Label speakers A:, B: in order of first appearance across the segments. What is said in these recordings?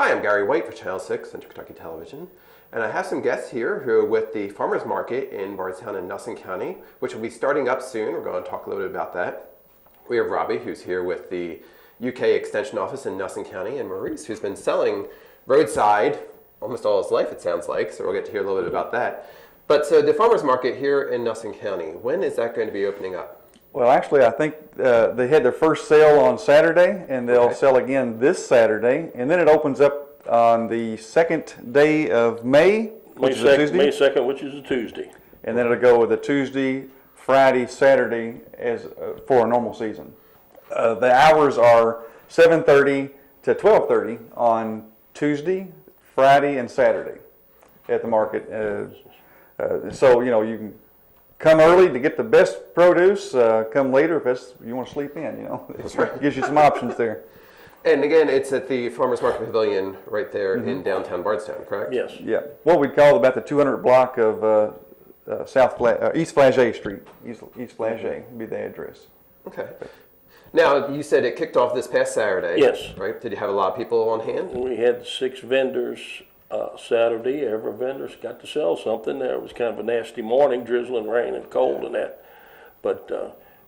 A: Hi, I'm Gary White for Channel 6, Central Kentucky Television, and I have some guests here who are with the Farmers Market in Bardstown in Nelson County, which will be starting up soon. We're going to talk a little bit about that. We have Robbie, who's here with the UK Extension Office in Nelson County, and Maurice, who's been selling roadside almost all his life, it sounds like, so we'll get to hear a little bit about that. But so the Farmers Market here in Nelson County, when is that going to be opening up?
B: Well, actually, I think they had their first sale on Saturday, and they'll sell again this Saturday, and then it opens up on the second day of May, which is a Tuesday.
C: May 2nd, which is a Tuesday.
B: And then it'll go with a Tuesday, Friday, Saturday as for a normal season. The hours are 7:30 to 12:30 on Tuesday, Friday, and Saturday at the market. So, you know, you can come early to get the best produce, come later if you want to sleep in, you know. It gives you some options there.
A: And again, it's at the Farmers Market Pavilion right there in downtown Bardstown, correct?
C: Yes.
B: Yeah. What we'd call about the 200 block of East Flagey Street. East Flagey would be the address.
A: Okay. Now, you said it kicked off this past Saturday.
C: Yes.
A: Right? Did you have a lot of people on hand?
C: We had 6 vendors Saturday. Every vendor's got to sell something. There was kind of a nasty morning, drizzling rain and cold and that. But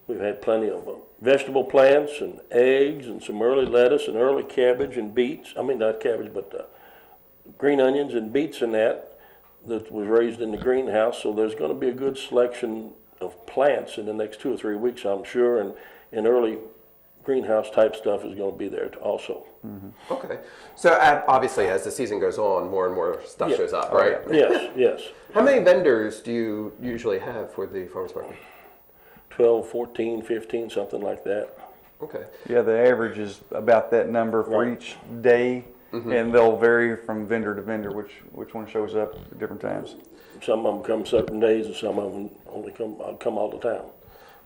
C: we've had plenty of vegetable plants and eggs and some early lettuce and early cabbage and beets. I mean, not cabbage, but green onions and beets and that was raised in the greenhouse. So there's going to be a good selection of plants in the next 2 or 3 weeks, I'm sure. And early greenhouse type stuff is going to be there also.
A: Mm-hmm. Okay. So obviously, as the season goes on, more and more stuff shows up, right?
C: Yes, yes.
A: How many vendors do you usually have for the farmers market?
C: 12, 14, 15, something like that.
A: Okay.
B: Yeah, the average is about that number for each day, and they'll vary from vendor to vendor which one shows up at different times.
C: Some of them come certain days, and some of them only come all the time.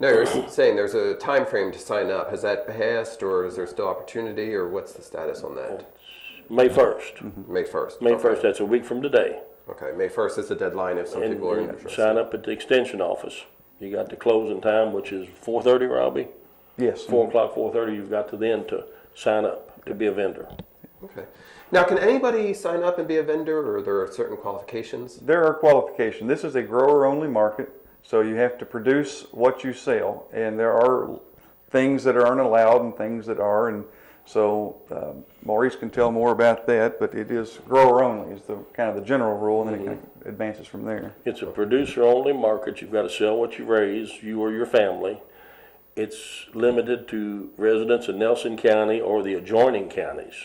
A: No, you're saying there's a time frame to sign up. Has that passed, or is there still opportunity, or what's the status on that?
C: May 1st.
A: May 1st.
C: May 1st, that's a week from today.
A: Okay, May 1st is the deadline if some people are interested.
C: Sign up at the extension office. You got the closing time, which is 4:30, Robbie?
B: Yes.
C: 4 o'clock, 4:30, you've got to then to sign up to be a vendor.
A: Okay. Now, can anybody sign up and be a vendor, or are there certain qualifications?
B: There are qualifications. This is a grower-only market, so you have to produce what you sell, and there are things that aren't allowed and things that are, and so Maurice can tell more about that, but it is grower-only is the kind of the general rule, and then it kind of advances from there.
C: It's a producer-only market. You've got to sell what you raise, you or your family. It's limited to residents in Nelson County or the adjoining counties.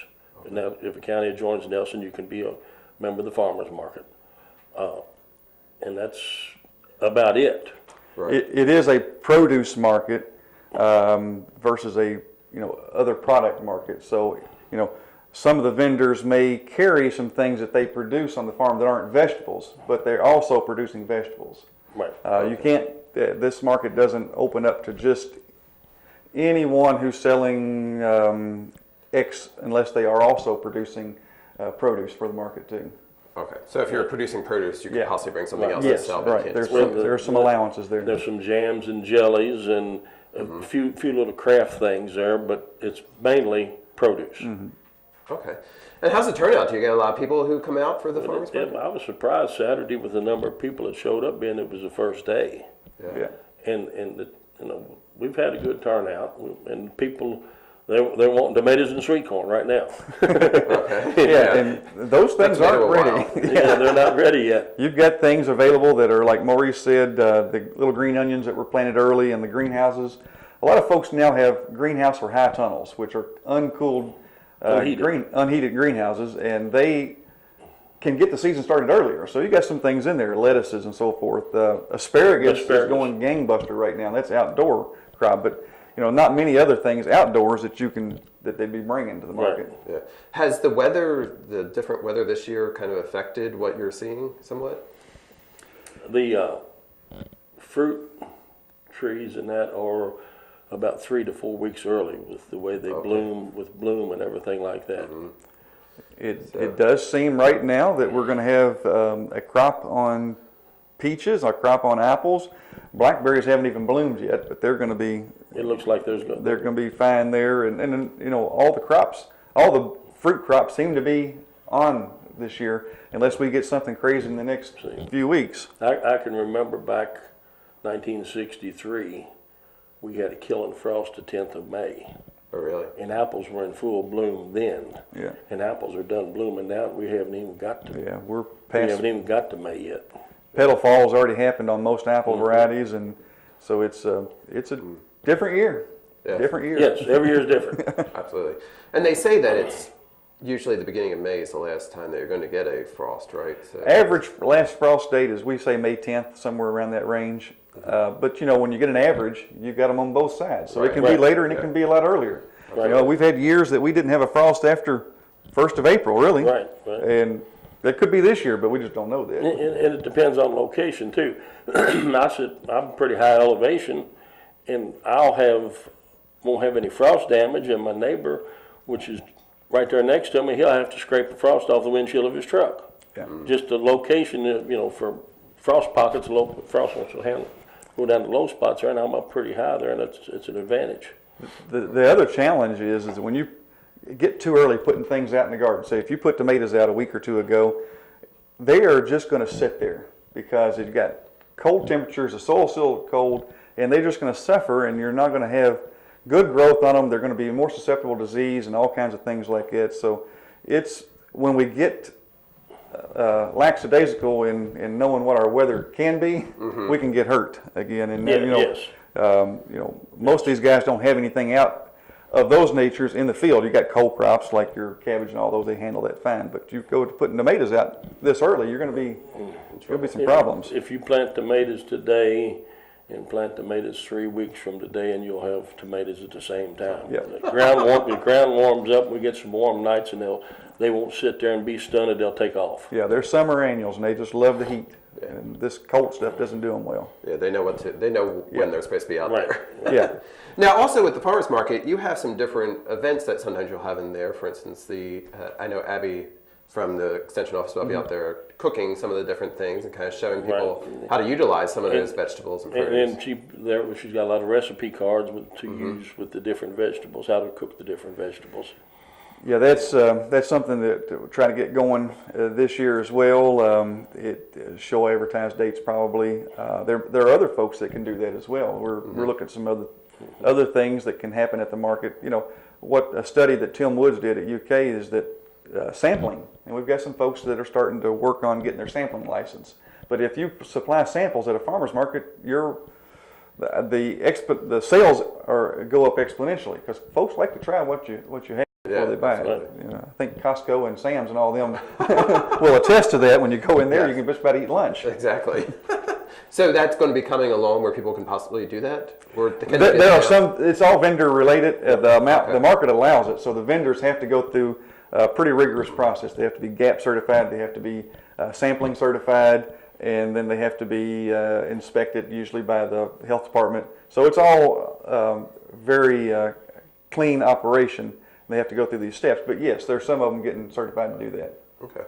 C: Now, if a county adjoins Nelson, you can be a member of the farmers market, and that's about it.
A: Right.
B: It is a produce market versus a other product market. So some of the vendors may carry some things that they produce on the farm that aren't vegetables, but they're also producing vegetables.
C: Right.
B: You can't. This market doesn't open up to just anyone who's selling X unless they are also producing produce for the market too.
A: Okay, so if you're producing produce, you could possibly bring something else to
B: Yes,
A: sell.
B: right. There are some allowances there.
C: There's some jams and jellies and a few little craft things there, but it's mainly produce.
A: Okay. And how's the turnout? Do you get a lot of people who come out for the farmers market?
C: I was surprised Saturday with the number of people that showed up, being it was the first day.
A: Yeah.
C: And we've had a good turnout, and people. They're wanting tomatoes and sweet corn right now.
B: Yeah, and those things aren't ready.
C: Yeah, they're not ready yet.
B: You've got things available that are, like Maurice said, the little green onions that were planted early in the greenhouses. A lot of folks now have greenhouse or high tunnels, which are uncooled, unheated greenhouses, and they can get the season started earlier. So you got some things in there, lettuces and so forth. Asparagus is going gangbuster right now. That's outdoor crop, but not many other things outdoors that they'd be bringing to the market.
A: Right. Yeah. Has the different weather this year kind of affected what you're seeing somewhat?
C: The fruit trees and that are about 3 to 4 weeks early with the way they bloom and everything like that.
B: It does seem right now that we're going to have a crop on peaches, a crop on apples. Blackberries haven't even bloomed yet, but they're going to be.
C: It looks like they're going
B: to be fine there, and all the crops, all the fruit crops seem to be on this year, unless we get something crazy in the next few weeks.
C: I can remember back 1963, we had a killing frost the 10th of May.
A: Oh, really?
C: And apples were in full bloom then.
B: Yeah.
C: And apples are done blooming now. We haven't even got to.
B: Yeah, we're
C: We
B: past.
C: haven't even got to May yet.
B: Petal fall's already happened on most apple varieties, and so it's a different year.
A: Yeah.
B: Different year.
C: Yes, every year is different.
A: Absolutely. And they say that it's usually the beginning of May is the last time that you're going to get a frost, right? So,
B: Average last frost date is, we say, May 10th, somewhere around that range. But you know, when you get an average, you've got them on both sides. So it can be later and it can be a lot earlier.
C: Right.
B: You know, we've had years that we didn't have a frost after 1st of April, really.
C: Right.
B: And that could be this year, but we just don't know that.
C: And it depends on location too. I'm pretty high elevation, and won't have any frost damage, and my neighbor, which is right there next to me, he'll have to scrape the frost off the windshield of his truck.
B: Yeah.
C: Just the location, for frost pockets, low frost wants to go down to low spots. Right now I'm up pretty high there, and it's an advantage.
B: The other challenge is that when you get too early putting things out in the garden, say if you put tomatoes out a week or two ago, they are just going to sit there because you've got cold temperatures, the soil's still cold, and they're just going to suffer, and you're not going to have good growth on them. They're going to be more susceptible to disease and all kinds of things like that. So it's when we get lackadaisical in knowing what our weather can be, we can get hurt again. And
C: Yes.
B: Most of these guys don't have anything out of those natures in the field. You got cold crops like your cabbage and all those; they handle that fine. But you go to putting tomatoes out this early, there'll be some problems.
C: If you plant tomatoes today and plant tomatoes 3 weeks from today, and you'll have tomatoes at the same time.
B: Yep.
C: The ground warms up. We get some warm nights, and they won't sit there and be stunted. They'll take off.
B: Yeah, they're summer annuals, and they just love the heat. And this cold stuff doesn't do them well.
A: Yeah, they know when they're supposed to be out there.
B: Yeah.
A: Now, also with the farmers market, you have some different events that sometimes you'll have in there. For instance, I know Abby from the extension office will be out there cooking some of the different things and kind of showing people how to utilize some of those vegetables and produce.
C: And she's got a lot of recipe cards to use with the different vegetables, how to cook the different vegetables.
B: Yeah, that's something that we're trying to get going this year as well. Show advertised dates probably. There are other folks that can do that as well. We're looking at some other things that can happen at the market. You know, what a study that Tim Woods did at UK is that sampling, and we've got some folks that are starting to work on getting their sampling license. But if you supply samples at a farmer's market, the sales go up exponentially because folks like to try what you have. Before they buy it.
C: Right.
B: I think Costco and Sam's and all them will attest to that. When you go in there, you can just about eat lunch.
A: Exactly. So that's going to be coming along where people can possibly do that?
B: There are some. It's all vendor related. The market allows it, so the vendors have to go through a pretty rigorous process. They have to be GAP certified. They have to be sampling certified, and then they have to be inspected usually by the health department. So it's all very clean operation. They have to go through these steps, but yes, there's some of them getting certified to do that.
A: Okay.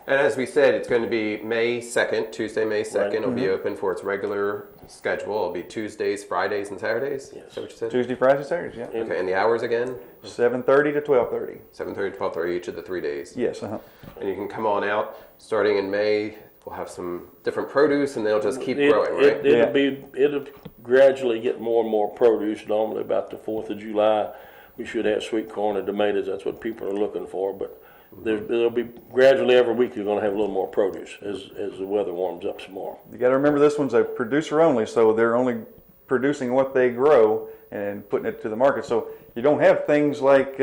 A: And as we said, it's going to be May 2nd, Tuesday, May 2nd. Right. It'll be open for its regular schedule. It'll be Tuesdays, Fridays, and Saturdays?
C: Yes.
A: Is that what you said?
B: Tuesday, Fridays, Saturdays, yeah.
A: Okay, and the hours again?
B: 7:30 to 12:30.
A: 7:30 to 12:30 each of the 3 days?
B: Yes,
A: And you can come on out. Starting in May, we'll have some different produce, and they'll just keep growing, right?
C: It'll gradually get more and more produce. Normally about the 4th of July, we should have sweet corn and tomatoes. That's what people are looking for. But there'll be gradually every week you're going to have a little more produce as the weather warms up some more.
B: You got to remember this one's a producer only, so they're only producing what they grow and putting it to the market. So you don't have things like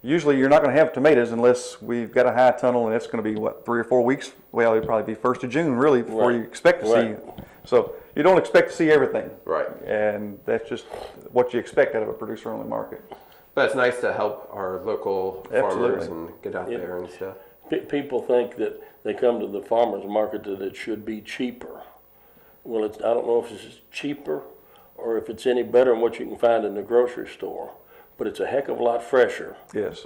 B: usually you're not going to have tomatoes unless we've got a high tunnel, and it's going to be 3 or 4 weeks. Well, it'll probably be 1st of June really before you expect to see. So you don't expect to see everything.
A: Right.
B: And that's just what you expect out of a producer-only market.
A: But it's nice to help our local farmers and get out there and stuff.
C: People think that they come to the farmer's market that it should be cheaper. Well, I don't know if it's cheaper or if it's any better than what you can find in the grocery store, but it's a heck of a lot fresher.
B: Yes.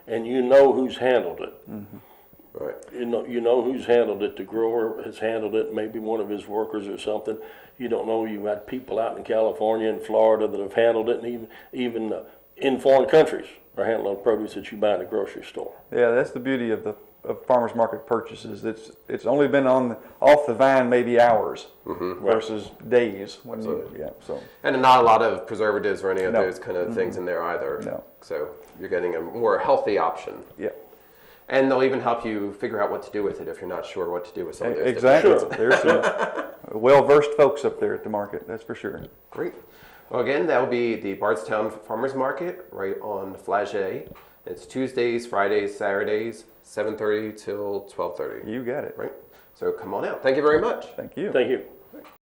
C: And you know who's handled it.
A: Right.
C: You know who's handled it. The grower has handled it, maybe one of his workers or something. You don't know. You've got people out in California and Florida that have handled it, and even in foreign countries or handling produce that you buy in the grocery store.
B: Yeah, that's the beauty of the farmers market purchases. It's only been off the vine maybe hours versus days when so.
A: And not a lot of preservatives or any of
B: No.
A: those kind of things in there either.
B: No.
A: So you're getting a more healthy option.
B: Yeah.
A: And they'll even help you figure out what to do with it if you're not sure what to do with some of those.
B: Exactly.
C: Sure.
B: There's some well-versed folks up there at the market, that's for sure.
A: Great. Well, again, that will be the Bardstown Farmers Market right on Flagey. It's Tuesdays, Fridays, Saturdays, 7:30 till 12:30.
B: You got it.
A: Right. So come on out. Thank you very much.
B: Thank you.
C: Thank you.